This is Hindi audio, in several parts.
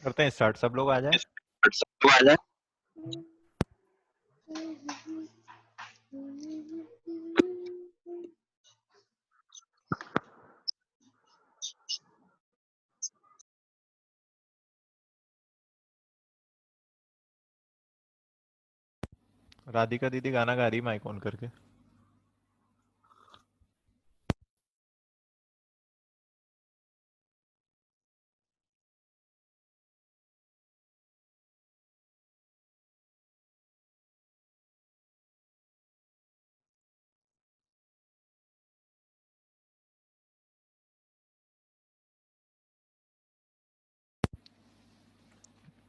करते हैं स्टार्ट, सब लोग आ जाए। सब आ जाए। राधिका दीदी गाना गा रही माइक ऑन करके।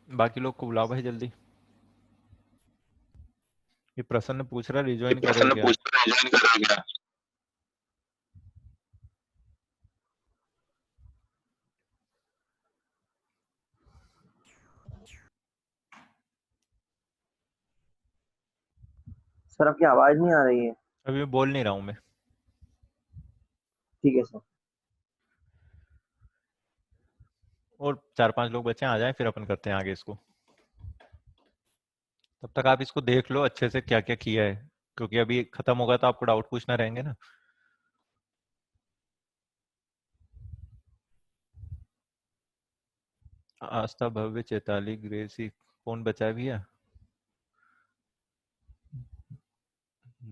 बाकी लोग को बुलाओ भाई जल्दी। ये प्रसन्न पूछ रहा रिज्वाइन करे प्रसन्न क्या। पूछ रहा है ज्वाइन कर रहे क्या। सर आपकी आवाज नहीं आ रही है। अभी मैं बोल नहीं रहा हूँ मैं। ठीक है सर। और 4-5 लोग बचे हैं, आ जाए फिर अपन करते हैं आगे इसको। तब तक आप इसको देख लो अच्छे से क्या क्या किया है, क्योंकि अभी खत्म होगा तो आपको डाउट पूछना रहेंगे ना। आस्था, भव्य, चैताली, ग्रेसी, कौन बचा है भैया।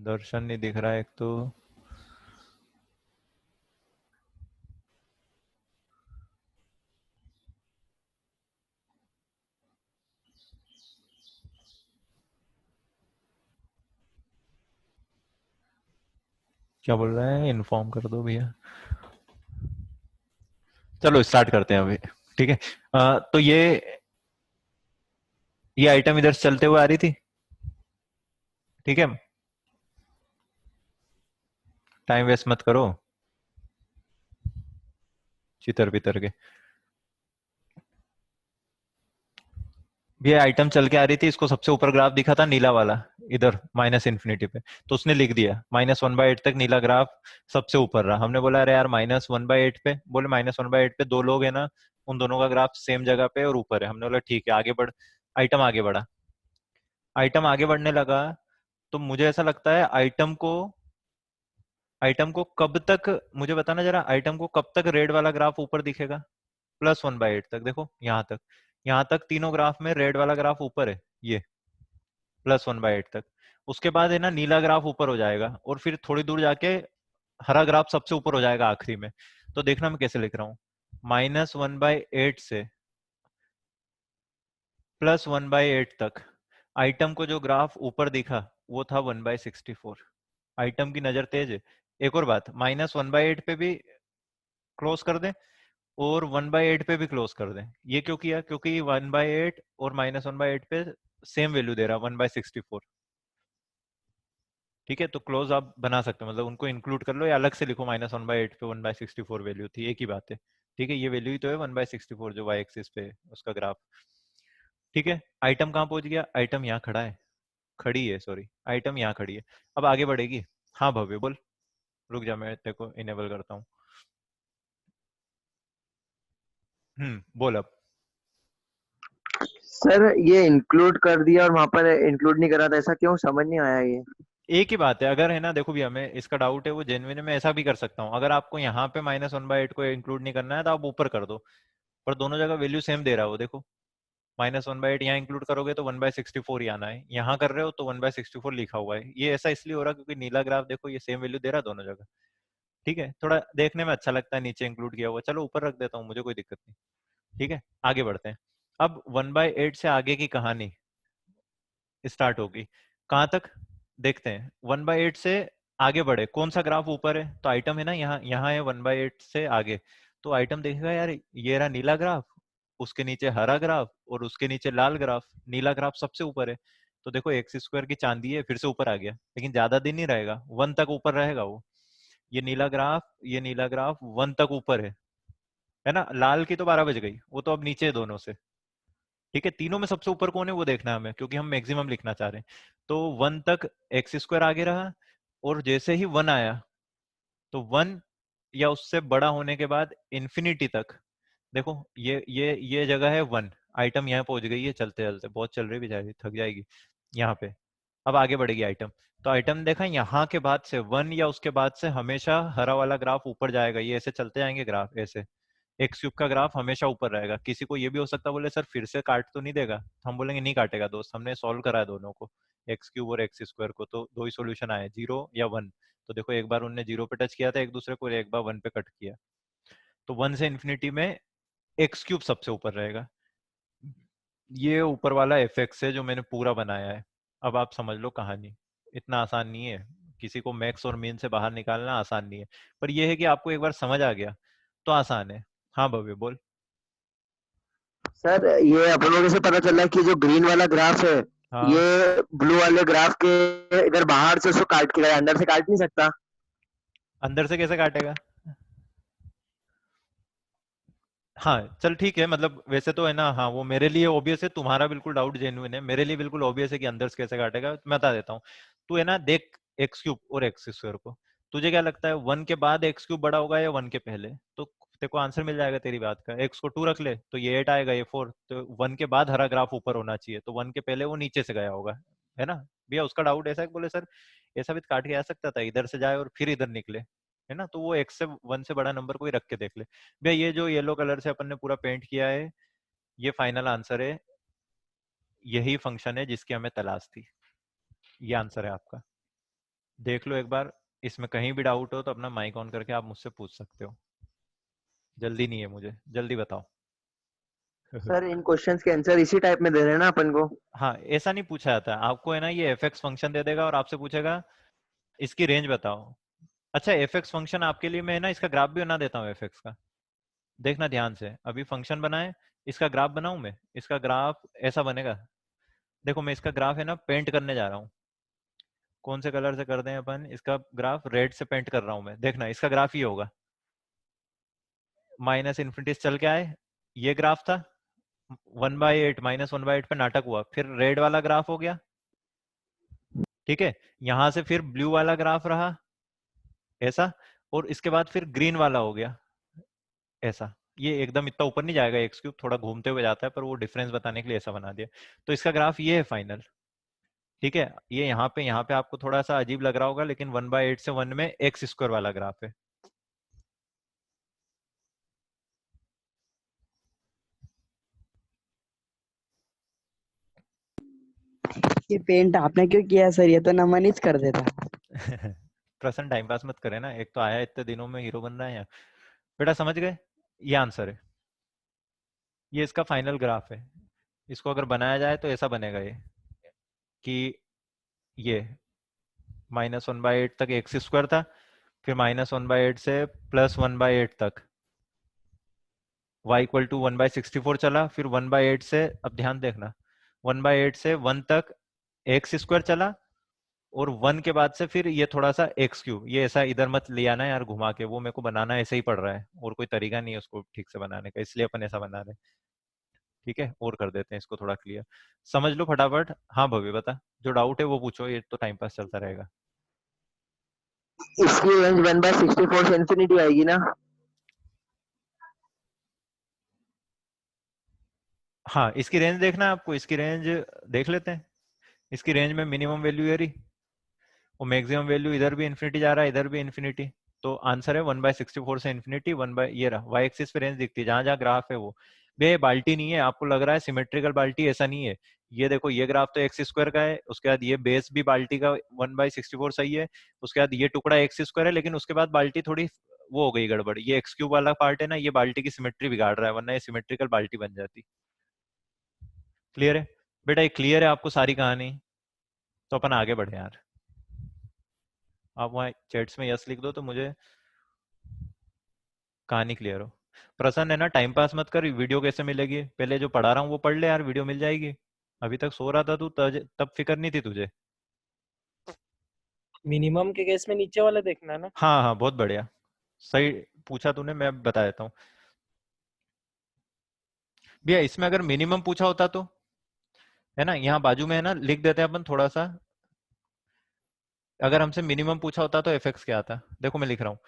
दर्शन नहीं दिख रहा है एक तो। क्या बोल रहे हैं, इन्फॉर्म कर दो भैया। चलो स्टार्ट करते हैं अभी। ठीक है। तो ये आइटम इधर से चलते हुए आ रही थी। ठीक है, टाइम वेस्ट मत करो चितर बितर के। ये आइटम चल के आ रही थी, इसको सबसे ऊपर ग्राफ दिखा था नीला वाला, इधर माइनस इन्फिनिटी पे। तो उसने लिख दिया -1/8 तक नीला ग्राफ सबसे ऊपर रहा। हमने बोला अरे यार -1/8 पे, बोले -1/8 पे दो लोग है ना, उन दोनों का ग्राफ सेम जगह पे और ऊपर है। हमने बोला ठीक है आगे बढ़। आइटम आगे बढ़ा। आइटम आगे बढ़ने लगा। तो मुझे ऐसा लगता है आइटम को कब तक, मुझे बताना जरा, आइटम को कब तक रेड वाला ग्राफ ऊपर दिखेगा। +1/8 तक। देखो यहाँ तक, यहाँ तक तीनों ग्राफ में रेड वाला ग्राफ ऊपर है, ये +1/8 तक। उसके बाद है ना नीला ग्राफ ऊपर हो जाएगा, और फिर थोड़ी दूर जाके हरा ग्राफ सबसे ऊपर हो जाएगा आखिरी में। तो देखना मैं कैसे लिख रहा हूँ, -1/8 से +1/8 तक आइटम को जो ग्राफ ऊपर दिखा वो था 1/64। आइटम की नजर तेज है। एक और बात, -1/8 पे भी क्लोज कर दें और 1/8 पे भी क्लोज कर दें। ये क्यों किया, क्योंकि 1/8 और -1/8 पे सेम वैल्यू दे रहा, 1/64। ठीक है, तो क्लोज आप बना सकते हो, मतलब उनको इंक्लूड कर लो या अलग से लिखो, -1/8 पे 1/64 वैल्यू थी, एक ही बात है। ठीक है, ये वैल्यू ही तो है 1/64 जो वाई एक्सिस पे है, उसका ग्राफ। ठीक है, आइटम कहाँ पहुंच गया, आइटम यहाँ खड़ा है, खड़ी है सॉरी, आइटम यहाँ खड़ी है। अब आगे बढ़ेगी। हाँ भव्य बोल। रुक जा, मैं तेरे को इनेबल करता हूँ। बोल अब। सर ये इंक्लूड कर दिया और वहां पर इंक्लूड नहीं करा था, ऐसा क्यों, समझ नहीं आया ये। एक ही बात है, अगर है ना, देखो भी हमें इसका डाउट है वो जेन्युइन है, मैं ऐसा भी कर सकता हूँ। अगर आपको यहाँ पे -1/8 को इंक्लूड नहीं करना है तो आप ऊपर कर दो, पर दोनों जगह वैल्यू सेम दे रहा है वो, देखो। -1/8 यहाँ इंक्लूड करोगे तो 1/64 ही आना है, यहाँ कर रहे हो तो 1/64 लिखा हुआ है। ये ऐसा इसलिए हो रहा है क्योंकि नीला ग्राफ देखो ये सेम वैल्यू दे रहा है दोनों जगह। ठीक है, थोड़ा देखने में अच्छा लगता है नीचे इंक्लूड किया हुआ, चलो ऊपर रख देता हूँ, मुझे कोई दिक्कत नहीं। ठीक है, आगे बढ़ते हैं। अब 1/8 से आगे की कहानी स्टार्ट होगी। कहाँ तक देखते हैं, 1/8 से आगे बढ़े, कौन सा ग्राफ ऊपर है, तो आइटम है ना यहाँ, यहाँ है 1/8 से आगे। तो आइटम देखेगा यार ये रहा नीला ग्राफ, उसके नीचे हरा ग्राफ और उसके नीचे लाल ग्राफ, नीला ग्राफ सबसे ऊपर है। तो देखो x² की चांदी है, फिर से ऊपर आ गया, लेकिन ज्यादा दिन नहीं रहेगा, 1 तक ऊपर रहेगा वो। ये नीला ग्राफ 1 तक ऊपर है ना। लाल की तो 12 बज गई, वो तो अब नीचे है दोनों से। ठीक है, तीनों में सबसे ऊपर कौन है वो देखना है हमें, क्योंकि हम मैक्सिमम लिखना चाह रहे हैं। तो 1 तक x² आगे रहा, और जैसे ही 1 आया, तो 1 या उससे बड़ा होने के बाद इंफिनिटी तक, देखो ये जगह है 1, आइटम यहाँ पहुंच गई है चलते चलते, बहुत चल रही बेचारी, थक जाएगी यहाँ पे। अब आगे बढ़ेगी आइटम। तो आइटम देखा यहाँ के बाद से 1 या उसके बाद से हमेशा हरा वाला ग्राफ ऊपर जाएगा, ये ऐसे चलते जाएंगे ग्राफ ऐसे। एक्स क्यूब का ग्राफ हमेशा ऊपर रहेगा। किसी को ये भी हो सकता है बोले सर फिर से काट तो नहीं देगा, तो हम बोलेंगे नहीं काटेगा दोस्त, हमने सॉल्व करा है दोनों को, एक्स क्यूब और एक्स स्क्वायर को, तो दो ही सॉल्यूशन आए, 0 या 1। तो देखो एक बार उनने 0 पे टच किया था एक दूसरे को, एक बार 1 पे कट किया। तो 1 से इन्फिनिटी में एक्स क्यूब सबसे ऊपर रहेगा। ये ऊपर वाला एफ एक्स है जो मैंने पूरा बनाया है। अब आप समझ लो कहानी, इतना आसान नहीं है, किसी को मैक्स और मीन से बाहर निकालना आसान नहीं है, पर यह है कि आपको एक बार समझ आ गया तो आसान है। हाँ भव्य बोल। सर ये अपन लोगों से पता चला कि जो ग्रीन वाला ग्राफ है, हाँ, ये ब्लू वाले ग्राफ के इधर बाहर से उसको काट के गया, अंदर से काट नहीं सकता। अंदर से कैसे काटेगा? हाँ चल ठीक है, मतलब वैसे तो है ना, हाँ वो मेरे लिए ओबियस है, तुम्हारा बिल्कुल डाउट जेन्युइन है, मेरे लिए बिल्कुल ओबियस है कि अंदर से कैसे काटेगा, मैं बता देता हूँ। तू है ना देख एक्स क्यूब और एक्स स्क्वायर को, तुझे क्या लगता है 1 के बाद एक्स क्यूब बड़ा होगा या 1 के पहले? तो तेरे को आंसर मिल जाएगा तेरी बात का, एक्स को 2 रख ले तो ये 8 आएगा, ये 4, तो 1 के बाद हरा ग्राफ ऊपर होना चाहिए, तो 1 के पहले वो नीचे से गया होगा, है ना? भैया उसका डाउट ऐसा है कि बोले सर ऐसा भी तो काट के आ सकता था, इधर से जाए और फिर इधर निकले, है ना? तो वो एक्स से 1 से बड़ा नंबर कोई रख के देख ले। भैया ये जो येलो कलर से अपन ने पूरा पेंट किया है, ये फाइनल आंसर है, यही फंक्शन है जिसकी हमें तलाश थी, ये आंसर है आपका। देख लो एक बार, इसमें कहीं भी डाउट हो तो अपना माइक ऑन करके आप मुझसे पूछ सकते हो। जल्दी नहीं है मुझे, जल्दी बताओ। सर इन क्वेश्चंस के आंसर इसी टाइप में दे रहे हैं ना अपन को। हाँ ऐसा नहीं पूछा जाता, आपको है ना ये एफ एक्स फंक्शन दे देगा और आपसे पूछेगा इसकी रेंज बताओ। अच्छा एफ एक्स फंक्शन आपके लिए मैं है ना इसका ग्राफ भी बना देता हूँ एफ एक्स का, देखना ध्यान से, अभी फंक्शन बनाए, इसका ग्राफ बनाऊं मैं, इसका ग्राफ ऐसा बनेगा। देखो मैं इसका ग्राफ है ना पेंट करने जा रहा हूँ, कौन से कलर से कर दें अपन, इसका ग्राफ रेड से पेंट कर रहा हूं मैं, देखना इसका ग्राफ ये होगा, माइनस इन्फिनिटी चल के आए, ये ग्राफ था, 1/8 -1/8 पे नाटक हुआ, फिर रेड वाला ग्राफ हो गया, ठीक है? यहां से फिर ब्लू वाला ग्राफ रहा ऐसा, और इसके बाद फिर ग्रीन वाला हो गया ऐसा। ये एकदम इतना ऊपर नहीं जाएगा एक्स क्यूब, थोड़ा घूमते हुए जाता है, पर वो डिफरेंस बताने के लिए ऐसा बना दिया। तो इसका ग्राफ ये है फाइनल, ठीक है? ये यहाँ पे आपको थोड़ा सा अजीब लग रहा होगा, लेकिन 1/8 से 1 में एक्स स्क्वायर वाला ग्राफ है। ये पेंट आपने क्यों किया सर, ये तो नमन ही कर देता। प्रसन्न टाइम पास मत करे ना, एक तो आया इतने दिनों में हीरो बन रहा है यहाँ। बेटा समझ गए, ये आंसर है, ये इसका फाइनल ग्राफ है। इसको अगर बनाया जाए तो ऐसा बनेगा ये, कि ये -1/8 तक एक्स स्क्वायर था, फिर -1/8 से +1/8 तक y = 1/64 चला, फिर 1/8 से, अब ध्यान देखना, 1/8 से 1 तक एक्स स्क्वायर चला, और 1 के बाद से फिर ये थोड़ा सा एक्स क्यूब, ये ऐसा इधर मत ले आना यार घुमा के, वो मेरे को बनाना ऐसे ही पड़ रहा है और कोई तरीका नहीं है उसको ठीक से बनाने का, इसलिए अपन ऐसा बना रहे हैं। ठीक है, और कर देते हैं इसको थोड़ा क्लियर, समझ लो फटाफट। हाँ भव्य बता, जो डाउट है वो पूछो, ये तो टाइम पास चलता रहेगा। इसकी रेंज 1/64 से इंफिनिटी आएगी ना। हाँ इसकी रेंज देखना है आपको, इसकी रेंज देख लेते हैं। इसकी रेंज में मिनिमम वैल्यू ये रही, और मैक्सिमम वैल्यू इधर भी इन्फिनिटी जा रहा है, इधर भी इन्फिनिटी, तो आंसर है 1/64 से इन्फिनिटी 1 ये रहा, वाई एक्सिस पे रेंज दिखती है जहां जहां ग्राफ है वो। भैया बाल्टी नहीं है, आपको लग रहा है सिमेट्रिकल बाल्टी, ऐसा नहीं है। ये देखो ये ग्राफ तो एक्स स्क्वायर का है, उसके बाद ये बेस भी बाल्टी का 1/64 सही है, उसके बाद ये टुकड़ा एक्स स्क्वायर है, लेकिन उसके बाद बाल्टी थोड़ी वो हो गई गड़बड़, ये एक्स क्यूब वाला पार्ट है ना, ये बाल्टी की सिमेट्री बिगाड़ रहा है, वरना ये सिमेट्रिकल बाल्टी बन जाती। क्लियर है बेटा, ये क्लियर है आपको सारी कहानी? तो अपन आगे बढ़े यार, आप वहाँ चैट्स में यस लिख दो तो मुझे कहानी क्लियर हो। प्रसन्न है ना, टाइम पास मत कर, वीडियो कैसे मिलेगी, पहले जो पढ़ा रहा हूँ वो पढ़ ले यार, वीडियो मिल जाएगी। अभी तक सो रहा था तू, तब फिक्र नहीं थी तुझे। मिनिमम के केस में नीचे वाला देखना है ना। हाँ हाँ बहुत बढ़िया, सही पूछा तूने, मैं बता देता हूँ। भैया इसमें अगर मिनिमम पूछा होता तो, है ना, यहाँ बाजू में है ना, लिख देते हैं अपन थोड़ा सा, अगर हमसे मिनिमम पूछा होता तो एफ एक्स क्या आता, देखो मैं लिख रहा हूँ,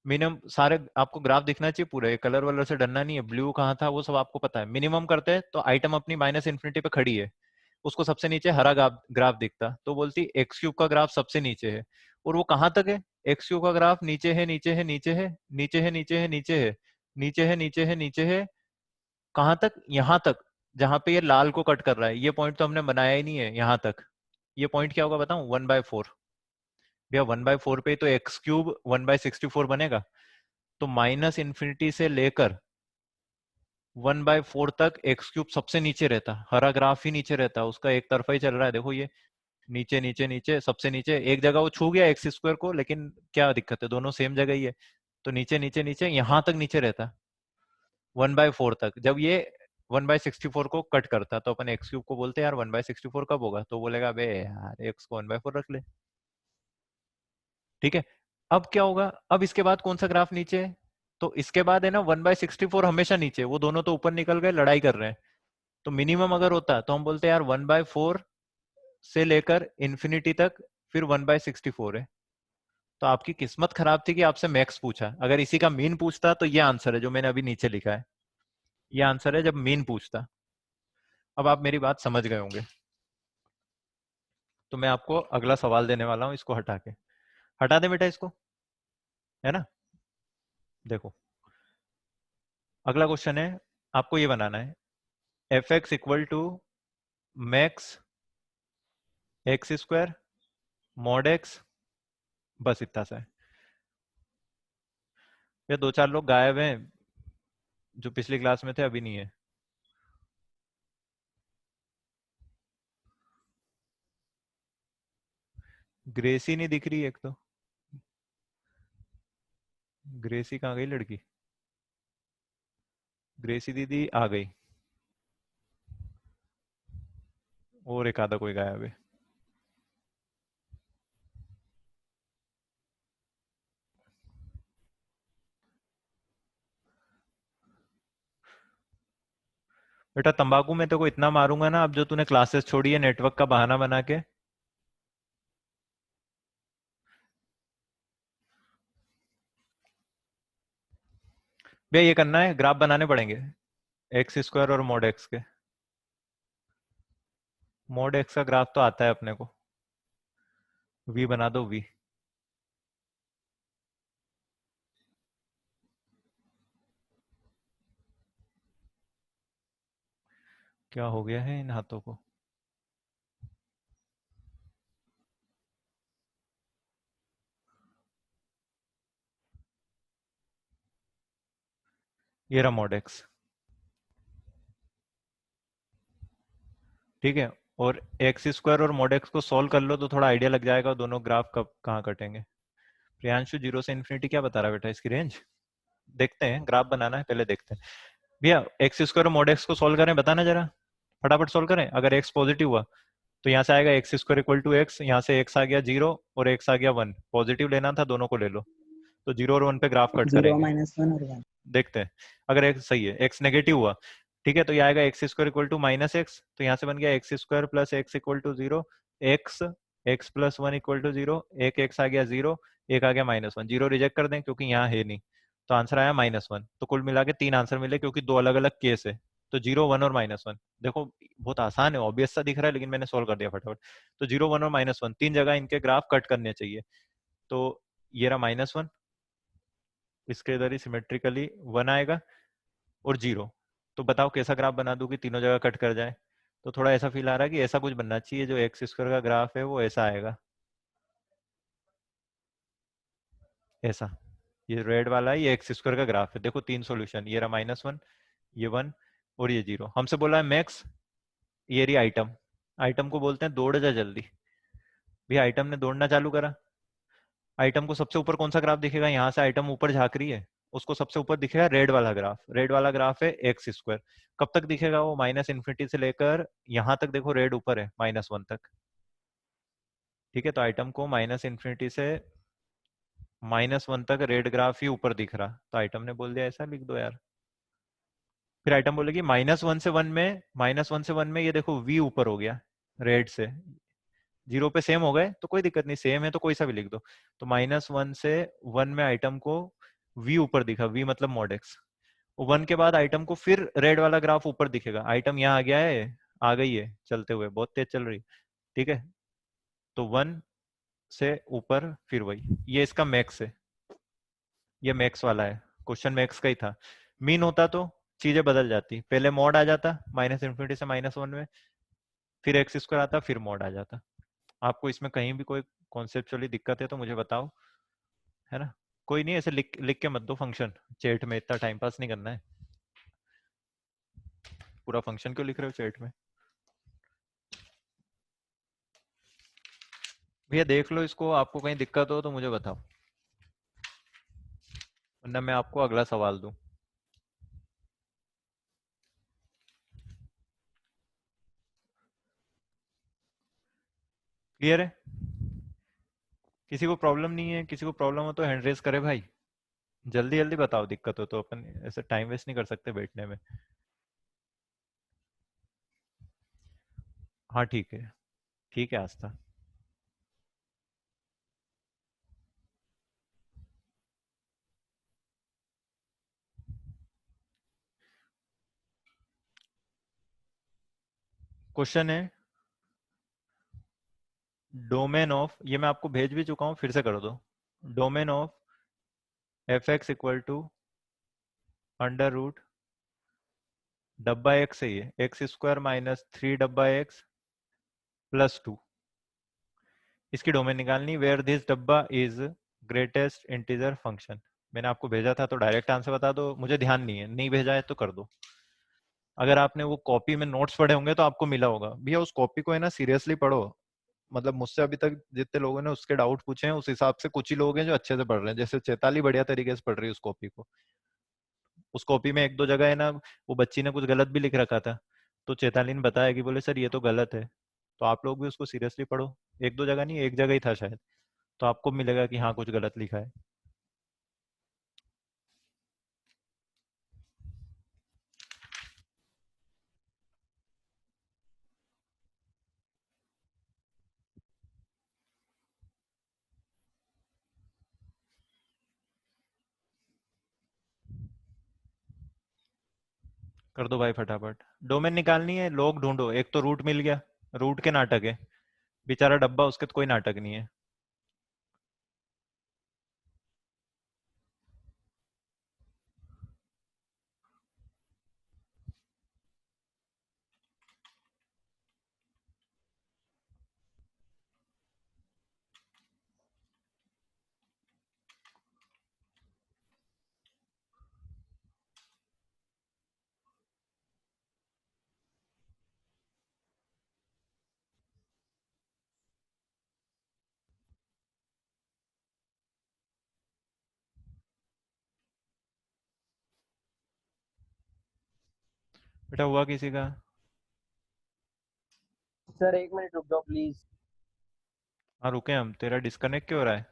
मिनिमम सारे आपको ग्राफ दिखना चाहिए पूरे, कलर वलर से डरना नहीं है, ब्लू कहाँ था वो सब आपको पता है। मिनिमम करते हैं तो आइटम अपनी माइनस इन्फिनिटी पे खड़ी है, उसको सबसे नीचे हरा ग्राफ दिखता, तो बोलती एक्स क्यूब का ग्राफ सबसे नीचे है। और वो कहाँ तक है, एक्स क्यूब का ग्राफ नीचे है नीचे है नीचे है नीचे है नीचे है नीचे है नीचे है नीचे है नीचे है, कहाँ तक, यहाँ तक, जहां पे ये लाल को कट कर रहा है। ये पॉइंट तो हमने बनाया ही नहीं है यहाँ तक। ये पॉइंट क्या होगा बताऊं, 1/4। भैया 1/4 पे तो एक्स क्यूब 1/64 बनेगा। तो माइनस इन्फिनिटी से लेकर 1/4 तक एक्स क्यूब सबसे नीचे रहता, हरा ग्राफ ही नीचे रहता, उसका एक तरफा ही चल रहा है। देखो ये नीचे नीचे नीचे सबसे नीचे, एक जगह वो छू गया एक्स स्क्वायर को, लेकिन क्या दिक्कत है, दोनों सेम जगह ही है। तो नीचे नीचे नीचे यहाँ तक नीचे रहता 1/4 तक। जब ये 1/64 को कट करता तो अपन एक्स क्यूब को बोलते यार 1/64 कब होगा, तो बोलेगा बे यार एक्स को 1/4 रख ले। ठीक है, अब क्या होगा, अब इसके बाद कौन सा ग्राफ नीचे है, तो इसके बाद है ना 1/64 हमेशा नीचे, वो दोनों तो ऊपर निकल गए, लड़ाई कर रहे हैं। तो मिनिमम अगर होता तो हम बोलते यार 1/4 से लेकर इन्फिनिटी तक फिर 1/64 है। तो आपकी किस्मत खराब थी कि आपसे मैक्स पूछा, अगर इसी का मीन पूछता तो ये आंसर है जो मैंने अभी नीचे लिखा है, ये आंसर है जब मीन पूछता। अब आप मेरी बात समझ गए होंगे, तो मैं आपको अगला सवाल देने वाला हूं, इसको हटा के, हटा दे बेटा इसको, है ना। देखो अगला क्वेश्चन है, आपको ये बनाना है f x equal to max x square mod x, बस इतना सा है। ये दो चार लोग गायब हैं जो पिछली क्लास में थे, अभी नहीं है। ग्रेसी नहीं दिख रही, एक तो ग्रेसी कहाँ गई लड़की, ग्रेसी दीदी आ गई, और एक आधा कोई गायब है। बेटा तंबाकू में तो को इतना मारूंगा ना अब, जो तूने क्लासेस छोड़ी है नेटवर्क का बहाना बना के। भैया ये करना है, ग्राफ बनाने पड़ेंगे एक्स स्क्वायर और मॉड एक्स के। मॉड एक्स का ग्राफ तो आता है अपने को, वी बना दो वी। क्या हो गया है इन हाथों को, ये रहा मॉड एक्स। ठीक है, और एक्स स्क्वायर और मॉड एक्स को सॉल्व कर लो तो थोड़ा आइडिया लग जाएगा दोनों ग्राफ कब कहाँ कटेंगे। प्रियांशु 0 से इन्फिनिटी क्या बता रहा है बेटा, इसकी रेंज देखते हैं, ग्राफ बनाना है पहले देखते हैं। भैया एक्स स्क्वायर और मॉड एक्स को सॉल्व करें, बताना जरा, फटाफट सॉल्व करें। अगर एक्स पॉजिटिव हुआ तो यहाँ से आएगा x square equal to x, यहाँ से एक्स आ गया 0 और एक्स आ गया 1, पॉजिटिव लेना था दोनों को ले लो। तो 0 और 1 पे ग्राफ कट 0 करेंगे, -1 और 1। देखते हैं। अगर एक्स सही है, एक्स नेगेटिव हुआ, ठीक है, तो ये आएगा x square equal to minus x, तो यहाँ से बन गया x square plus x equal to 0, x x plus 1 equal to 0, एक एक्स आ गया 0, एक आ गया -1, 0 रिजेक्ट कर दें क्योंकि यहाँ है नहीं, तो आंसर आया -1। तो कुल मिला के 3 आंसर मिले क्योंकि 2 अलग अलग केस है। तो 0 1 और -1, देखो बहुत आसान है, ऑब्वियस सा दिख रहा है, लेकिन मैंने सोल्व कर दिया फटाफट। तो 0 1 और -1 तीन जगह इनके ग्राफ कट करने चाहिए। तो ये रहा -1, इसके इधर ही सिमेट्रिकली 1 आएगा और 0। तो बताओ कैसा ग्राफ बना दूं कि तीनों जगह कट कर जाए। तो थोड़ा ऐसा फील आ रहा है कि ऐसा कुछ बनना चाहिए, जो एक्स स्क्वायर का ग्राफ है वो ऐसा आएगा, ऐसा। ये रेड वाला है, ये एक्स स्क्वायर का ग्राफ है। देखो 3 सॉल्यूशन, ये रहा -1, ये 1 और ये 0। हमसे बोला है मैक्स, ये रही आइटम, आइटम को बोलते हैं दौड़ जा जल्दी। भी आइटम ने दौड़ना चालू करा, आइटम को सबसे ऊपर कौन सा ग्राफ दिखेगा, यहाँ से आइटम ऊपर झांक रही है, उसको सबसे ऊपर दिखेगा रेड वाला ग्राफ, रेड वाला ग्राफ है एक्स स्क्वायर। कब तक दिखेगा वो, माइनस इन्फिनिटी से लेकर यहाँ तक, देखो रेड ऊपर है -1 तक। ठीक है, तो आइटम को माइनस इन्फिनिटी से -1 तक रेड ग्राफ ही ऊपर दिख रहा, तो आइटम ने बोल दिया ऐसा लिख दो यार। फिर आइटम बोलेगी -1 से 1 में ये देखो वी ऊपर हो गया रेड से, 0 पे सेम हो गए तो कोई दिक्कत नहीं, सेम है तो कोई सा भी लिख दो। तो -1 से 1 में आइटम को वी ऊपर दिखा, वी मतलब मॉड एक्स। 1 के बाद आइटम को फिर रेड वाला ग्राफ ऊपर दिखेगा, आइटम यहाँ आ गया है, आ गई है चलते हुए, बहुत तेज चल रही, ठीक है। तो 1 से ऊपर फिर वही, ये इसका मैक्स है, ये मैक्स वाला है, क्वेश्चन मैक्स का ही था। मीन होता तो चीजें बदल जाती, पहले मॉड आ जाता माइनस इन्फिनिटी से -1 में, फिर एक्स स्क्वायर आता, फिर मॉड आ जाता। आपको इसमें कहीं भी कोई कॉन्सेप्चुअली दिक्कत है तो मुझे बताओ, है ना। कोई नहीं, ऐसे लिख लिख के मत दो फंक्शन चैट में, इतना टाइम पास नहीं करना है। पूरा फंक्शन क्यों लिख रहे हो चैट में? भैया देख लो इसको, आपको कहीं दिक्कत हो तो मुझे बताओ, वरना मैं आपको अगला सवाल दूं। क्लियर है? किसी को प्रॉब्लम नहीं है? किसी को प्रॉब्लम हो तो हैंड रेज करे भाई, जल्दी जल्दी बताओ दिक्कत हो तो, अपन ऐसे टाइम वेस्ट नहीं कर सकते बैठने में। हाँ ठीक है आस्था। क्वेश्चन है डोमेन ऑफ, ये मैं आपको भेज भी चुका हूँ, फिर से कर दो। Domain of f x equal to under root डब्बा एक्स है, ये एक्स स्क्वायर माइनस 3 डब्बा एक्स प्लस 2, इसकी डोमेन निकालनी, वेयर दिस डब्बा इज ग्रेटेस्ट इंटीजर फंक्शन। मैंने आपको भेजा था तो डायरेक्ट आंसर बता दो, मुझे ध्यान नहीं है, नहीं भेजा है तो कर दो। अगर आपने वो कॉपी में नोट्स पढ़े होंगे तो आपको मिला होगा भैया, उस कॉपी को है ना सीरियसली पढ़ो। मतलब मुझसे अभी तक जितने लोगों ने उसके डाउट पूछे हैं, उस हिसाब से कुछ ही लोग हैं जो अच्छे से पढ़ रहे हैं, जैसे चैताली बढ़िया तरीके से पढ़ रही है उस कॉपी को। उस कॉपी में एक दो जगह है ना, वो बच्ची ने कुछ गलत भी लिख रखा था, तो चैताली ने बताया कि बोले सर ये तो गलत है, तो आप लोग भी उसको सीरियसली पढ़ो। एक दो जगह नहीं, एक जगह ही था शायद, तो आपको मिलेगा कि हाँ कुछ गलत लिखा है। कर दो भाई फटाफट, डोमेन निकालनी है, लोग ढूंढो, एक तो रूट मिल गया, रूट के नाटक है, बेचारा डब्बा, उसके तो कोई नाटक नहीं है। बेटा हुआ किसी का? सर 1 मिनट रुक जाओ प्लीज। हाँ रुके हम, तेरा डिस्कनेक्ट क्यों हो रहा है?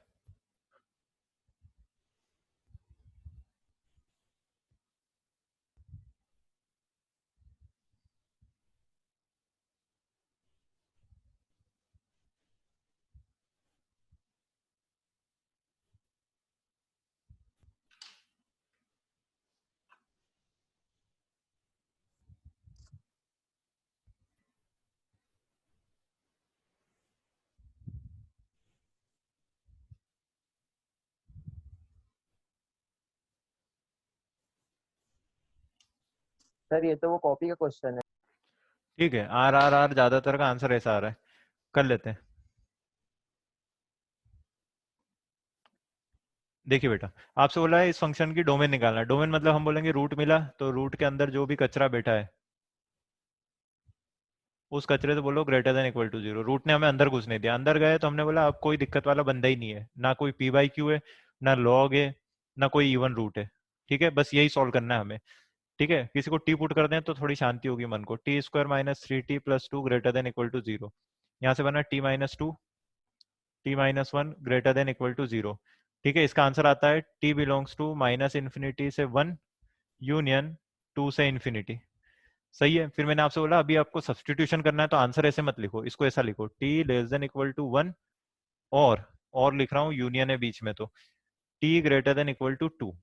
सर ये तो वो कॉपी का क्वेश्चन है। ठीक है, आर ज्यादातर का आंसर ऐसा आ रहा है, कर लेते हैं। देखिए बेटा, आपसे बोला है इस फंक्शन की डोमेन निकालना, डोमेन मतलब हम बोलेंगे रूट मिला, तो रूट के अंदर जो भी कचरा बैठा है उस कचरे से बोलो greater than equal to 0। Root ने हमें अंदर घुसने दिया, अंदर गए तो हमने बोला अब कोई दिक्कत वाला बंदा ही नहीं है, ना कोई पी बाई क्यू है, ना लॉग है, ना कोई इवन रूट है। ठीक है, बस यही सॉल्व करना है हमें। ठीक है, किसी को टी पुट कर दें तो थोड़ी शांति होगी मन को। T square minus 3t plus 2 greater than equal to 0, यहाँ से बना t-2 t-1 greater than equal to 0। ठीक है, इसका आंसर आता है t belongs to minus infinity से 1 यूनियन 2 से इन्फिनिटी। सही है, फिर मैंने आपसे बोला अभी आपको सब्सटीट्यूशन करना है तो आंसर ऐसे मत लिखो, इसको ऐसा लिखो t less than equal to 1 और लिख रहा हूँ यूनियन है बीच में, तो t greater than equal to 2।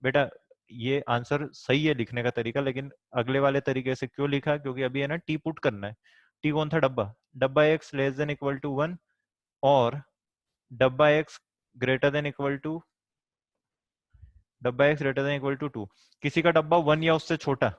बेटा ये आंसर सही है लिखने का तरीका, लेकिन अगले वाले तरीके से क्यों लिखा, क्योंकि अभी है ना टी पुट करना है। टी कौन था, डब्बा, डब्बा x less than equal to 1 और डब्बा x greater than equal to, डब्बा x greater than equal to 2। किसी का डब्बा 1 या उससे छोटा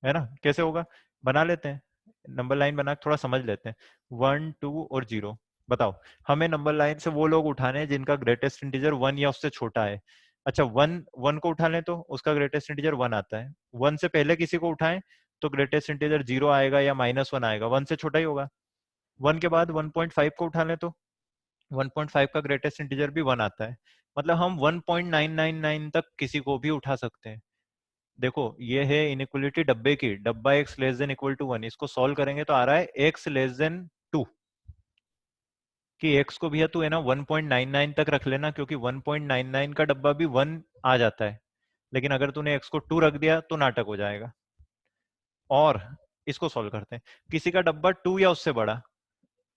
है ना, कैसे होगा, बना लेते हैं, नंबर लाइन बना के थोड़ा समझ लेते हैं। 1 2 और 0, बताओ हमें नंबर लाइन से वो लोग उठाने हैं जिनका ग्रेटेस्ट इंटीजर 1 या उससे छोटा है। अच्छा 1 1 को उठा लें तो उसका ग्रेटेस्ट इंटीजर 1 आता है। 1 से पहले किसी को उठाएं तो ग्रेटेस्ट इंटीजर 0 आएगा या -1 आएगा, 1 से छोटा ही होगा। 1 के बाद 1.5 को उठा लें तो 1.5 का ग्रेटेस्ट इंटीजर भी 1 आता है। मतलब हम 1.999 तक किसी को भी उठा सकते हैं। देखो ये है इनइक्वलिटी डब्बे की, डब्बा x less than equal to 1, इसको सॉल्व करेंगे तो आ रहा है एक्स लेस देन 2, कि एक्स को भैया तू है ना 1.99 तक रख लेना, क्योंकि 1.99 का डब्बा भी 1 आ जाता है, लेकिन अगर तूने एक्स को 2 रख दिया तो नाटक हो जाएगा। और इसको सॉल्व करते हैं, किसी का डब्बा 2 या उससे बड़ा,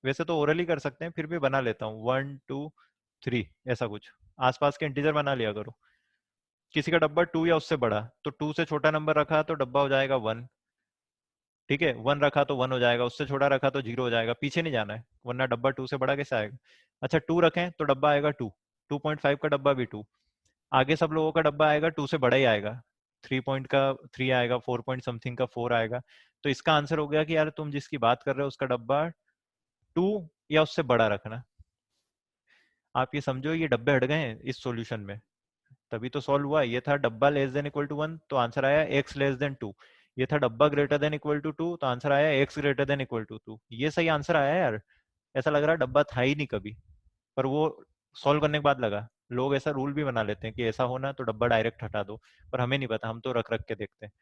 वैसे तो ओरली कर सकते हैं, फिर भी बना लेता हूँ 1 2 3 ऐसा कुछ, आसपास के इंटीजर बना लिया करो। किसी का डब्बा 2 या उससे बड़ा, तो 2 से छोटा नंबर रखा तो डब्बा हो जाएगा 1, ठीक है, 1 रखा तो 1 हो जाएगा, उससे छोटा रखा तो 0 हो जाएगा, पीछे नहीं जाना है वरना डब्बा 2 से बड़ा कैसे आएगा। अच्छा 2 रखें तो डब्बा आएगा 2, 2.5 का डब्बा भी 2, आगे सब लोगों का डब्बा आएगा 2 से बड़ा ही आएगा, 3 पॉइंट का 3 आएगा, 4 पॉइंट समथिंग का 4 आएगा। तो इसका आंसर हो गया कि यार तुम जिसकी बात कर रहे हो उसका डब्बा 2 या उससे बड़ा रखना। आप ये समझो ये डब्बे हट गए हैं इस सॉल्यूशन में, तभी तो सॉल्व हुआ। ये था डब्बा लेस देन इक्वल टू 1 तो आंसर आया एक्स लेस देन 2, ये था डब्बा ग्रेटर देन इक्वल टू 2 तो आंसर आया x greater than equal to 2। ये सही आंसर आया यार, ऐसा लग रहा है डब्बा था ही नहीं कभी, पर वो सॉल्व करने के बाद लगा। लोग ऐसा रूल भी बना लेते हैं कि ऐसा होना तो डब्बा डायरेक्ट हटा दो, पर हमें नहीं पता, हम तो रख रख के देखते हैं।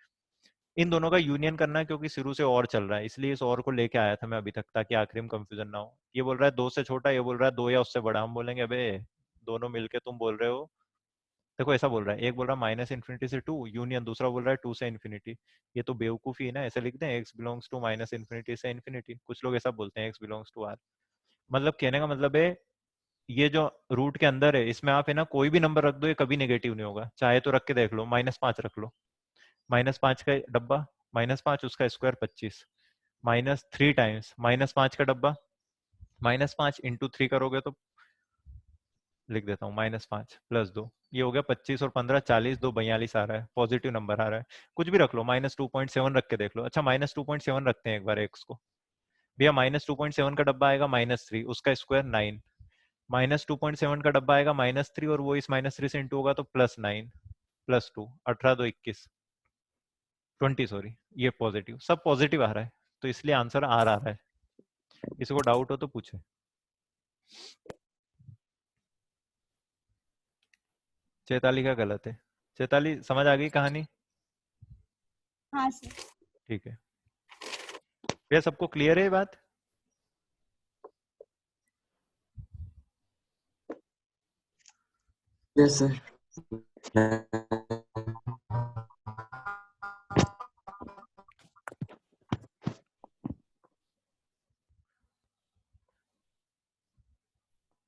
इन दोनों का यूनियन करना है क्योंकि शुरू से और चल रहा है, इसलिए इस और को लेके आया था मैं अभी तक, ताकि आखिरी में कंफ्यूजन ना हो। ये बोल रहा है 2 से छोटा, ये बोल रहा है 2 या उससे बड़ा, हम बोलेंगे अबे दोनों मिलके तुम बोल रहे हो। देखो ऐसा बोल रहा है, एक बोल रहा है माइनस इन्फिनिटी से 2 यूनियन, दूसरा बोल रहा है 2 से इन्फिनिटी। ये तो बेवकूफी है ना, ऐसे लिखते हैं x belongs to minus infinity से इन्फिनिटी, कुछ लोग ऐसा बोलते हैं एक्स बिलोंग्स टू आर। मतलब कहने का मतलब है ये जो रूट के अंदर है इसमें आप है ना कोई भी नंबर रख दो ये कभी नेगेटिव नहीं होगा, चाहे तो रख के देख लो, -5 रख लो, -5 का डब्बा, -5 उसका स्क्वायर 25, -3 टाइम्स -5 का डब्बा, -5 इंटू 3 करोगे तो लिख देता हूँ -5 + 2, ये हो गया 25 और 15 40, 2 42 आ रहा है, पॉजिटिव नंबर आ रहा है। कुछ भी रख लो, -2.7 रख के देख लो। अच्छा -2.7 रखते हैं एक बार एक्स को, भैया -2.7 का डब्बा आएगा -3, उसका स्क्वायर 9, -2.7 का डब्बा आएगा -3 और वो इस -3 से इंटू होगा तो +9 +2, 18 2 21 20 सॉरी, ये पॉजिटिव, सब पॉजिटिव आ रहा है, तो इसलिए आंसर आर आ रहा है। किसी को डाउट हो तो पूछे। चैताली का गलत है। चैताली समझ आ गई कहानी? हाँ सर। ठीक है भैया, सबको क्लियर है ये बात? Yes sir.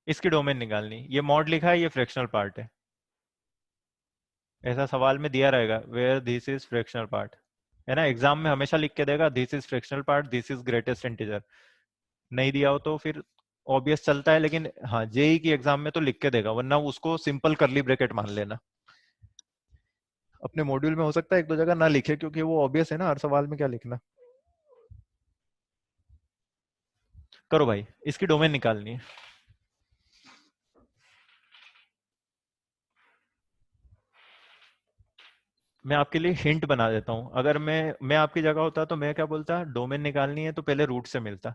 इसकी डोमेन निकालनी, ये मॉड लिखा है, ये फ्रैक्शनल पार्ट है, ऐसा सवाल में दिया रहेगा where this is fractional part, है ना, एग्जाम में हमेशा लिख के देगा this is fractional part, this is greatest integer. नहीं दिया हो तो फिर ऑब्वियस चलता है, लेकिन हाँ जेई की एग्जाम में तो लिख के देगा, वरना उसको सिंपल करली ब्रैकेट मान लेना। अपने मॉड्यूल में हो सकता है एक दो जगह ना लिखे, क्योंकि वो ऑब्वियस है ना, हर सवाल में क्या लिखना। करो भाई, इसकी डोमेन निकालनी है। मैं आपके लिए हिंट बना देता हूँ, अगर मैं आपकी जगह होता तो मैं क्या बोलता, डोमेन निकालनी है तो पहले रूट से मिलता।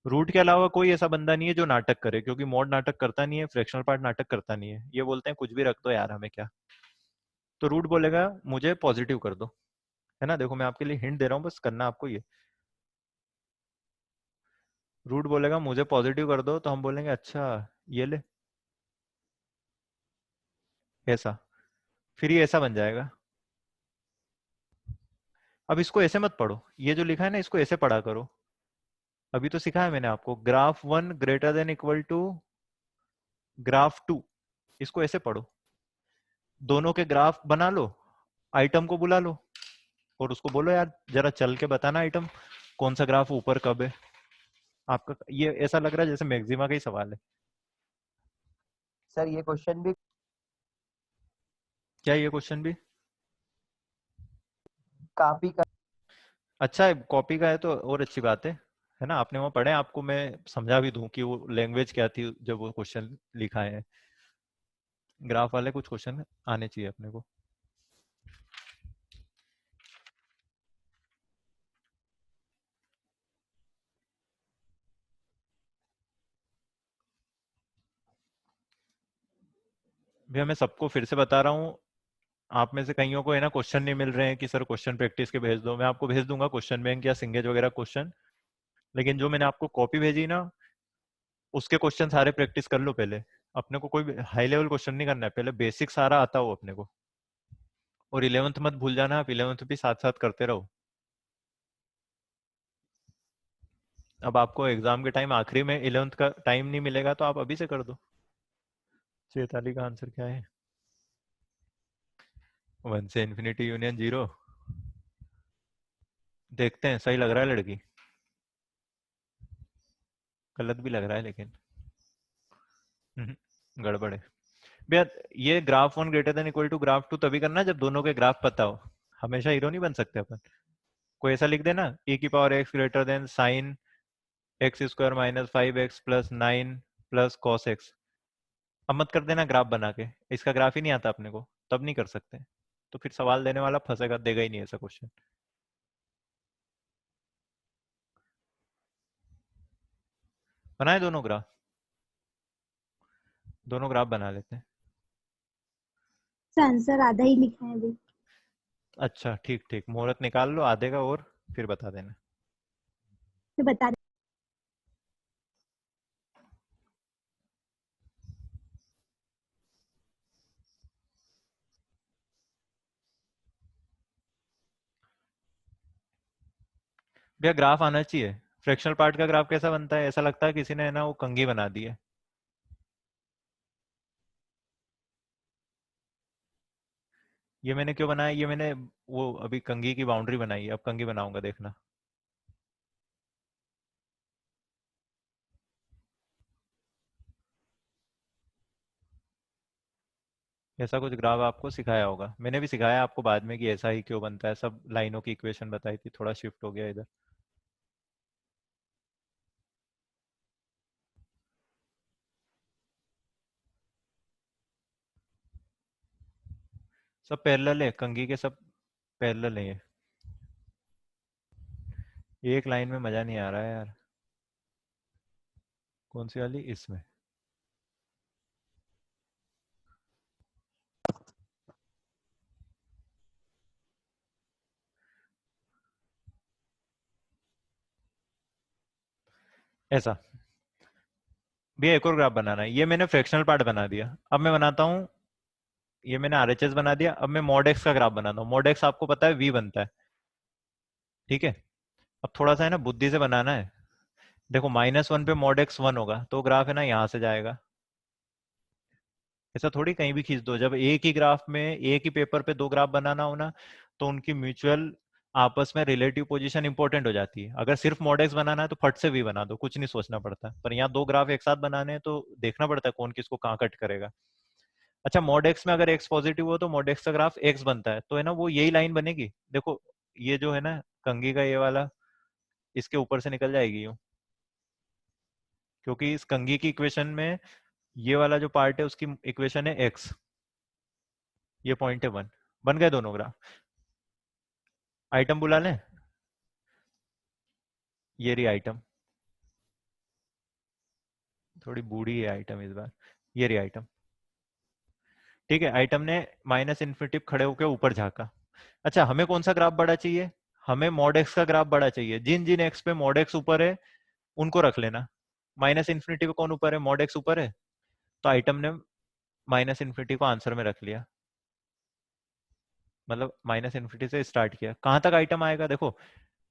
रूट के अलावा कोई ऐसा बंदा नहीं है जो नाटक करे, क्योंकि मॉड नाटक करता नहीं है, फ्रैक्शनल पार्ट नाटक करता नहीं है, ये बोलते हैं कुछ भी रख दो यार हमें क्या। तो रूट बोलेगा मुझे पॉजिटिव कर दो, है ना, देखो मैं आपके लिए हिंट दे रहा हूँ, बस करना आपको ये। रूट बोलेगा मुझे पॉजिटिव कर दो तो हम बोलेंगे अच्छा ये ले, ऐसा, फिर ये ऐसा बन जाएगा। अब इसको ऐसे मत पढ़ो, ये जो लिखा है ना इसको ऐसे पढ़ा करो। अभी तो सिखाया मैंने आपको, graph 1 greater than equal to graph 2, इसको ऐसे पढ़ो। दोनों के ग्राफ बना लो, आइटम को बुला लो और उसको बोलो यार जरा चल के बताना आइटम कौन सा ग्राफ ऊपर कब है। आपका ये ऐसा लग रहा है जैसे मैक्सिमा का ही सवाल है। सर ये क्वेश्चन भी क्या ये क्वेश्चन भी कॉपी कर। अच्छा है, कॉपी का है तो और अच्छी बात है ना। आपने वो पढ़े, आपको मैं समझा भी दूं कि वो लैंग्वेज क्या थी जब वो क्वेश्चन लिखा है। ग्राफ वाले कुछ क्वेश्चन आने चाहिए अपने को। भैया मैं सबको फिर से बता रहा हूँ, आप में से कईयों को है ना क्वेश्चन नहीं मिल रहे हैं कि सर क्वेश्चन प्रैक्टिस के भेज दो। मैं आपको भेज दूंगा क्वेश्चन बैंक या सिंगेज वगैरह क्वेश्चन, लेकिन जो मैंने आपको कॉपी भेजी ना उसके क्वेश्चन सारे प्रैक्टिस कर लो पहले। अपने को कोई हाई लेवल क्वेश्चन नहीं करना है, पहले बेसिक सारा आता हो अपने को। और 11th मत भूल जाना, आप 11th भी साथ साथ करते रहो। अब आपको एग्जाम के टाइम आखिरी में 11th का टाइम नहीं मिलेगा तो आप अभी से कर दो। चेताली का आंसर क्या है? 1 से इन्फिनिटी यूनियन 0। देखते हैं, सही लग रहा है लड़की, गलत भी लग रहा है लेकिन गड़बड़ है भैया। ये graph 1 greater than equal to graph 2 तभी करना है जब दोनों के ग्राफ पता हो। हमेशा हीरो नहीं बन सकते अपन। कोई ऐसा लिख देना e की power x greater than sine x square minus 5x plus 9 plus cos x. अब मत कर देना ग्राफ बना के, इसका ग्राफ ही नहीं आता अपने को, तब नहीं कर सकते। तो फिर सवाल देने वाला फंसेगा, देगा ही नहीं ऐसा क्वेश्चन। बनाए दोनों ग्राफ, दोनों ग्राफ बना लेते हैं। सर आंसर आधा ही लिखा है अभी। अच्छा ठीक ठीक, मुहूर्त निकाल लो आधे का और फिर बता देना। तो बता भैया ग्राफ आना चाहिए। फ्रैक्शनल पार्ट का ग्राफ कैसा बनता है? ऐसा लगता है किसी ने है ना वो कंघी बना दी है। ये मैंने क्यों बनाया? ये मैंने वो अभी कंघी की बाउंड्री बनाई है, अब कंघी बनाऊंगा देखना। ऐसा कुछ ग्राफ आपको सिखाया होगा, मैंने भी सिखाया आपको बाद में कि ऐसा ही क्यों बनता है, सब लाइनों की इक्वेशन बताई थी, थोड़ा शिफ्ट हो गया इधर। सब पैरेलल है, कंघी के सब पैरेलल है ये एक लाइन में मजा नहीं आ रहा है यार। कौन सी वाली? इसमें। ऐसा भैया एक और ग्राफ बनाना है। ये मैंने फ्रैक्शनल पार्ट बना दिया, अब मैं बनाता हूँ, ये मैंने आरएचएस बना दिया, अब मैं मॉड एक्स का ग्राफ बनाता हूँ। मॉड एक्स आपको पता है वी बनता है, ठीक है। अब थोड़ा सा है ना बुद्धि से बनाना है। देखो -1 पे मॉड एक्स 1 होगा तो ग्राफ है ना यहाँ से जाएगा। ऐसा थोड़ी कहीं भी खींच दो, जब एक ही ग्राफ में एक ही पेपर पे दो ग्राफ बनाना हो ना तो उनकी म्यूचुअल आपस में रिलेटिव पोजीशन इंपॉर्टेंट हो जाती है। अगर सिर्फ मॉड एक्स बनाना है तो फट से वी बना दो, कुछ नहीं सोचना पड़ता। पर यहाँ दो ग्राफ एक साथ बनाने हैं तो देखना पड़ता है कौन किसको कहाँ कट करेगा। अच्छा मॉड एक्स में अगर एक्स पॉजिटिव हो तो मॉड एक्स का ग्राफ एक्स बनता है, तो है ना वो यही लाइन बनेगी। देखो ये जो है ना कंघी का ये वाला, इसके ऊपर से निकल जाएगी यूं, क्योंकि इस कंघी की इक्वेशन में ये वाला जो पार्ट है उसकी इक्वेशन है एक्स, ये पॉइंट है 1। बन गए दोनों ग्राफ। आइटम बुला लें, ये रही आइटम, थोड़ी बूढ़ी है आइटम इस बार। ये रही आइटम, ठीक है। आइटम ने माइनस इन्फिनिटी खड़े होकर ऊपर झांका। अच्छा हमें कौन सा ग्राफ बड़ा चाहिए? हमें मॉड एक्स का ग्राफ बड़ा चाहिए। जिन जिन एक्स पे मॉड एक्स ऊपर है उनको रख लेना। माइनस इन्फिनिटी पे कौन ऊपर है? मॉड एक्स ऊपर है, तो आइटम ने माइनस इन्फिनिटी को आंसर में रख लिया। मतलब माइनस इन्फिनिटी से स्टार्ट किया, कहां तक आइटम आएगा? देखो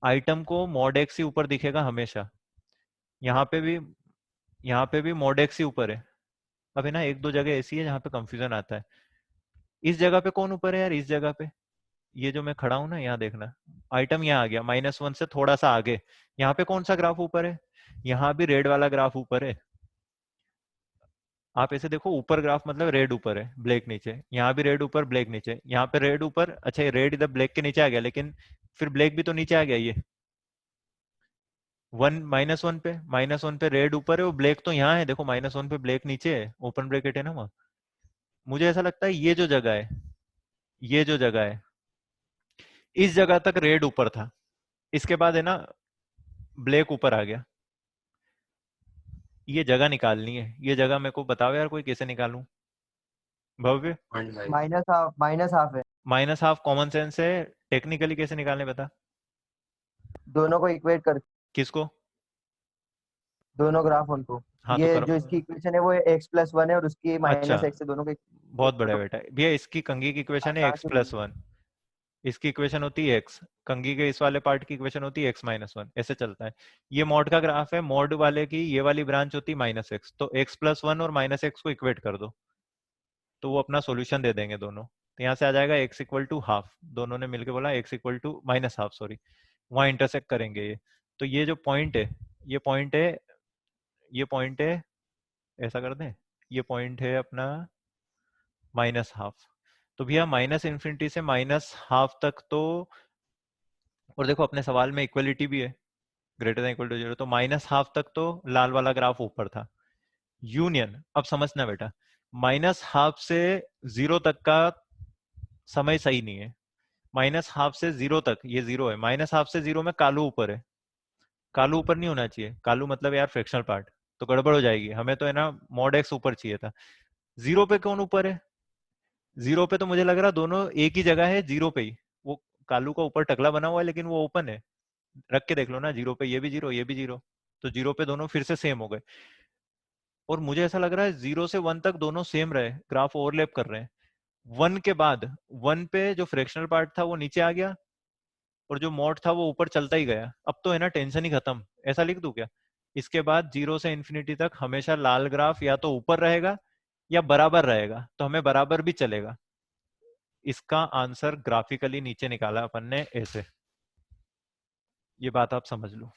आइटम को मॉड एक्स ही ऊपर दिखेगा हमेशा। यहाँ पे भी, यहाँ पे भी मॉड एक्स ही ऊपर है। अब है ना एक दो जगह ऐसी है जहाँ पे कंफ्यूजन आता है। इस जगह पे कौन ऊपर है यार? इस जगह पे ये जो मैं खड़ा हूं ना, यहाँ देखना, आइटम यहाँ आ गया -1 से थोड़ा सा आगे। यहाँ पे कौन सा ग्राफ ऊपर है? यहाँ भी रेड वाला ग्राफ ऊपर है। आप ऐसे देखो, ऊपर ग्राफ मतलब रेड ऊपर है, ब्लैक नीचे। यहाँ भी रेड ऊपर, ब्लैक नीचे। यहाँ पे रेड ऊपर, अच्छा ये रेड इधर ब्लैक के नीचे आ गया, लेकिन फिर ब्लैक भी तो नीचे आ गया। ये -1 पे रेड ऊपर है, वो ब्लैक तो यहाँ है। देखो -1 पे ब्लैक नीचे है, ओपन ब्रैकेट है ना वहाँ। मुझे ऐसा लगता है ये जो जगह है, ये जो जगह है, इस जगह तक रेड ऊपर था, इसके बाद है ना ब्लैक ऊपर आ गया। ये जगह निकालनी है, ये जगह मेरे को बताओ यार, कोई कैसे निकालूं? भव्य, -हाफ है। -हाफ कॉमन सेंस है, टेक्निकली कैसे निकालने बता? दोनों को इक्वेट कर, किसको? दोनों ग्राफ उनको, हाँ तो ये कर। जो इसकी इक्वेशन है वो x+1 है और उसकी अच्छा, -x है, दोनों के बहुत बढ़िया बेटा भैया। इसकी कंघी की इक्वेशन है आसान से मिल x+1, इसकी इक्वेशन होती है x, कंघी के इस वाले पार्ट की इक्वेशन होती है x-1। ऐसे चलता है। ये मॉड का ग्राफ है, मॉड वाले की ये वाली ब्रांच होती है -x, तो x+1 और -x को इक्वेट कर दो, तो वो अपना सॉल्यूशन दे देंगे दोनों। तो यहाँ से आ जाएगा x इक्वल टू हाफ, दोनों ने मिलकर बोला x equal to -half, sorry, वहाँ इंटरसेक्ट करेंगे ये। तो ये जो पॉइंट है, ये पॉइंट है, ये पॉइंट है, ऐसा कर दें, ये पॉइंट है अपना -हाफ। तो भैया -इन्फिनिटी से -हाफ तक तो, और देखो अपने सवाल में इक्वलिटी भी है, ग्रेटर देन इक्वल टू 0, तो -हाफ तक तो लाल वाला ग्राफ ऊपर था। यूनियन, अब समझना बेटा, -हाफ से 0 तक का समय सही नहीं है। -हाफ से 0 तक, ये 0 है, -हाफ से 0 में कालू ऊपर है। कालू ऊपर नहीं होना चाहिए, कालू मतलब यार फ्रैक्शनल पार्ट, तो गड़बड़ हो जाएगी। हमें तो है ना मॉड एक्स ऊपर चाहिए था। 0 पे कौन ऊपर है? 0 पे तो मुझे लग रहा दोनों एक ही जगह है, 0 पे ही। वो कालू का ऊपर टकला बना हुआ है, लेकिन वो ओपन है। रख के देख लो ना, 0 पे ये भी 0, ये भी 0, तो 0 पे दोनों फिर से सेम हो गए। और मुझे ऐसा लग रहा है 0 से 1 तक दोनों सेम रहे, ग्राफ ओवरलैप कर रहे हैं। 1 के बाद 1 पे जो फ्रैक्शनल पार्ट था वो नीचे आ गया, और जो मॉड था वो ऊपर चलता ही गया। अब तो है ना टेंशन ही खत्म, ऐसा लिख दूं क्या? इसके बाद 0 से इन्फिनिटी तक हमेशा लाल ग्राफ या तो ऊपर रहेगा या बराबर रहेगा, तो हमें बराबर भी चलेगा। इसका आंसर ग्राफिकली नीचे निकाला अपन ने ऐसे। ये बात आप समझ लो।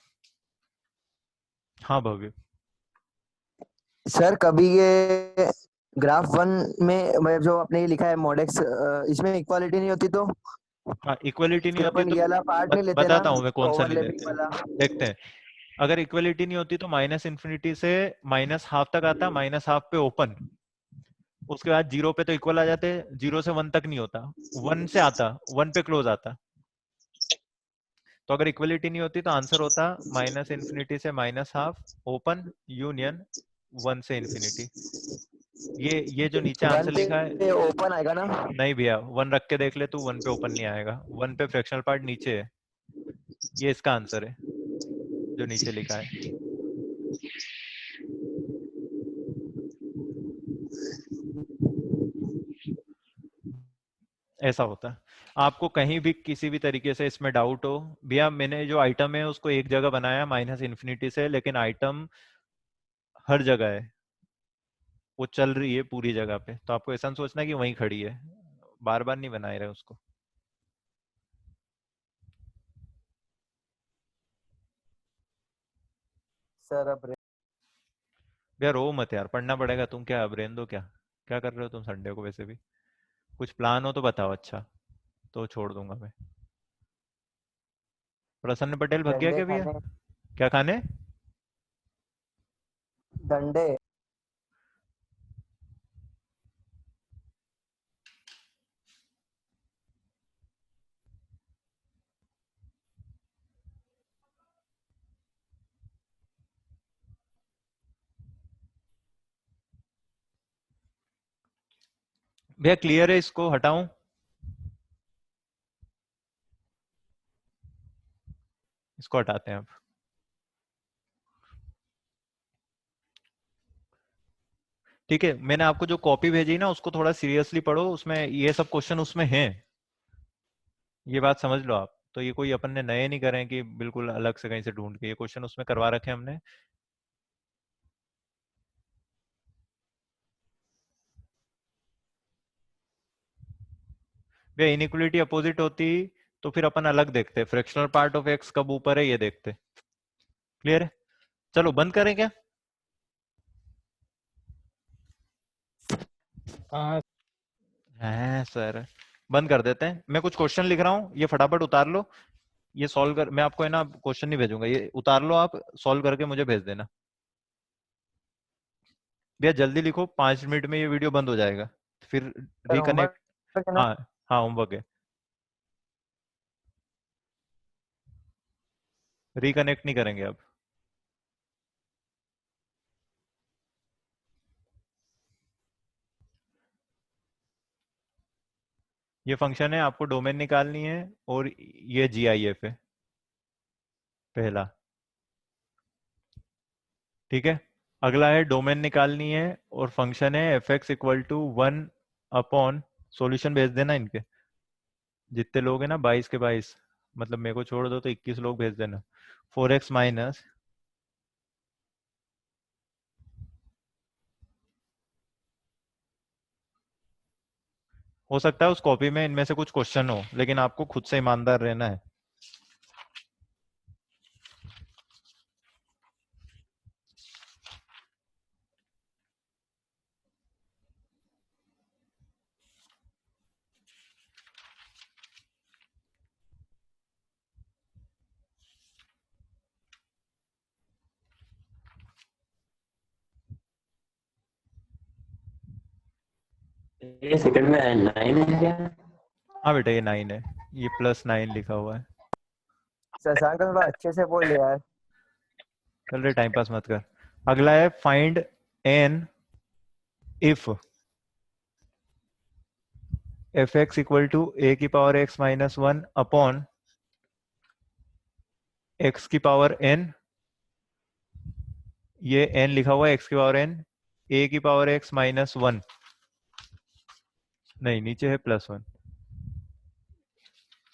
हाँ भव्य। सर कभी ये ग्राफ 1 में जो आपने ये लिखा है मॉडेक्स, इसमें इक्वालिटी नहीं होती तो हाँ, इक्वलिटी नहीं फिर होती अपन तो ये वाला पार्ट नहीं लेते ना, बताता हूँ मैं कौन सा नहीं ओवरलैपिंग लेते हैं। वाला। देखते हैं। अगर इक्वलिटी नहीं होती तो -इन्फिनिटी से -हाफ तक आता, -हाफ पे ओपन, उसके बाद 0 पे तो इक्वल आ जाते, 0 से 1 तक नहीं होता, 1 से आता, 1 पे क्लोज आता। तो अगर इक्वलिटी नहीं होती तो आंसर होता -इन्फिनिटी से -हाफ ओपन यूनियन 1 से इन्फिनिटी। ये जो नीचे आंसर 1 लिखा है, पे ओपन आएगा ना? नहीं भैया 1 रख के देख ले तू, 1 पे ओपन नहीं आएगा, 1 पे फ्रैक्शनल पार्ट नीचे है। ये इसका आंसर है जो नीचे लिखा है। ऐसा होता है। आपको कहीं भी किसी भी तरीके से इसमें डाउट हो, भैया मैंने जो आइटम है उसको एक जगह बनाया -इन्फिनिटी से, लेकिन आइटम हर जगह है, वो चल रही है पूरी जगह पे, तो आपको ऐसा नहीं सोचना कि वहीं खड़ी है, बार बार नहीं बनाए रहे उसको। सर अब भैया रो मत यार, पढ़ना पड़ेगा। तुम क्या अब रहने दो, क्या क्या कर रहे हो तुम संडे को? वैसे भी कुछ प्लान हो तो बताओ, अच्छा तो छोड़ दूंगा मैं। प्रसन्न पटेल भग गया डंडे क्या भैया? खाने, क्या खाने? डंडे। भैया क्लियर है, इसको हटाऊं? इसको हटाते हैं अब। ठीक है, मैंने आपको जो कॉपी भेजी ना उसको थोड़ा सीरियसली पढ़ो, उसमें ये सब क्वेश्चन उसमें हैं, ये बात समझ लो आप। तो ये कोई अपन ने नए नहीं करे हैं कि बिल्कुल अलग से कहीं से ढूंढ के, ये क्वेश्चन उसमें करवा रखे हैं हमने। भैया इनइक्वलिटी अपोजिट होती तो फिर अपन अलग देखते, फ्रैक्शनल पार्ट ऑफ एक्स कब ऊपर है ये देखते। क्लियर है? चलो बंद करें क्या? हाँ है सर, बंद कर देते हैं। मैं कुछ क्वेश्चन लिख रहा हूँ, ये फटाफट उतार लो। ये सॉल्व कर, मैं आपको है ना क्वेश्चन नहीं भेजूंगा, ये उतार लो आप, सॉल्व करके मुझे भेज देना। भैया जल्दी लिखो, 5 मिनट में ये वीडियो बंद हो जाएगा, फिर सर रिकनेक्ट। होमवर्क है ना? हाँ हाँ, होमवर्क है, रिकनेक्ट नहीं करेंगे अब। ये फंक्शन है, आपको डोमेन निकालनी है, और ये GIF है पहला। ठीक है, अगला है डोमेन निकालनी है, और फंक्शन है fx equal to 1 upon, solution भेज देना इनके, जितने लोग हैं ना 22 के 22, मतलब मेरे को छोड़ दो तो 21 लोग भेज देना। 4x माइनस, हो सकता है उस कॉपी में इनमें से कुछ क्वेश्चन हो, लेकिन आपको खुद से ईमानदार रहना है। ये सेकंड में 9 है क्या? हाँ बेटा ये 9 है, ये +9 लिखा हुआ है। शशांक थोड़ा अच्छे से बोल यार। चल रहे, टाइम पास मत कर। अगला है find n if fx equal to a की power x minus 1 upon x की पावर n, ये n लिखा हुआ है, x की पावर n, a की पावर x माइनस 1, नहीं नीचे है +1।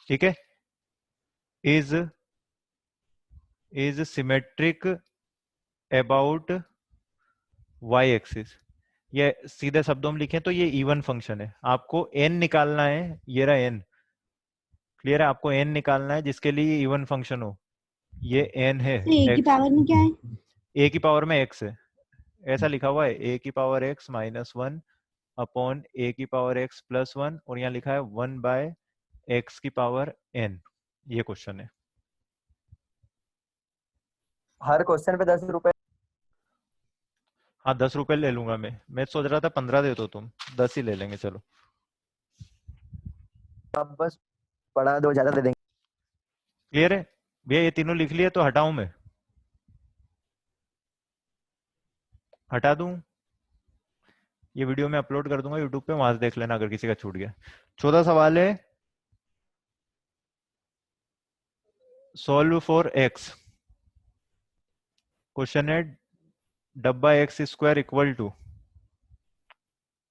ठीक है, is symmetric about y axis. ये सीधे शब्दों में लिखें तो ये इवन फंक्शन है, आपको n निकालना है, ये रहा n। क्लियर है? आपको n निकालना है जिसके लिए इवन फंक्शन हो, ये n है तो ए की x, पावर में क्या है? a की पावर में x है, ऐसा लिखा हुआ है, a की power x minus 1 upon a की पावर x प्लस 1, और यहाँ लिखा है 1/x की पावर n। ये क्वेश्चन है। हर क्वेश्चन पे 10 रुपए। हाँ 10 रुपए ले लूंगा मैं सोच रहा था 15 दे दो तुम, 10 ही ले लेंगे चलो। आप बस पढ़ा दो, ज्यादा दे देंगे। क्लियर है भैया? ये तीनों लिख लिए तो हटाऊं मैं, हटा दूं? ये वीडियो मैं अपलोड कर दूंगा यूट्यूब पे, वहां से देख लेना अगर किसी का छूट गया। 14 सवाल है, सॉल्व फॉर x। क्वेश्चन है डब्बा x स्क्वायर इक्वल टू,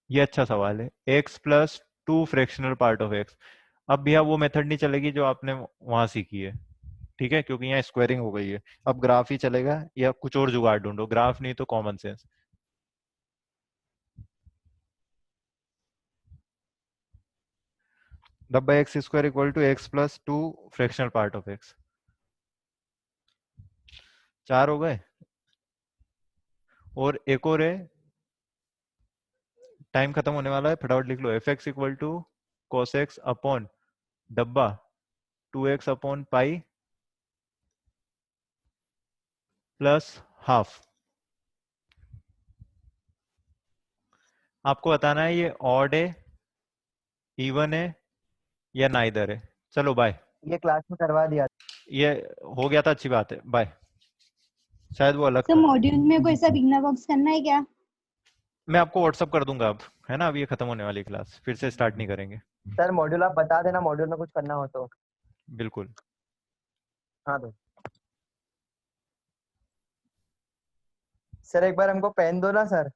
ये अच्छा सवाल है, x plus 2 fractional part of x। अब भैया वो मेथड नहीं चलेगी जो आपने वहां सीखी है, ठीक है, क्योंकि यहाँ स्क्वायरिंग हो गई है। अब ग्राफ ही चलेगा, या कुछ और जुगाड़ ढूंढो, ग्राफ नहीं तो कॉमन सेंस। डब्बा x square equal to x plus 2 fractional part of x। 4 हो गए, और एक और है, टाइम खत्म होने वाला है, फटाफट लिख लो। F x equal to cos x upon डब्बा 2x upon pi plus half. आपको बताना है ये ऑड है, इवन है, या नाइदर है। चलो बाय। ये क्लास में करवा दिया। ये हो गया था, अच्छी बात है, बाय। शायद वो अलग तो था। मॉड्यूल में कोई सा बिगनर बॉक्स करना है क्या? मैं आपको व्हाट्सअप कर दूंगा अब, है ना, अब ये खत्म होने वाली क्लास, फिर से स्टार्ट नहीं करेंगे। सर मॉड्यूल आप बता देना, मॉड्यूल में कुछ करना हो तो। बिल्कुल। हाँ तो सर एक बार हमको पेन दो ना सर।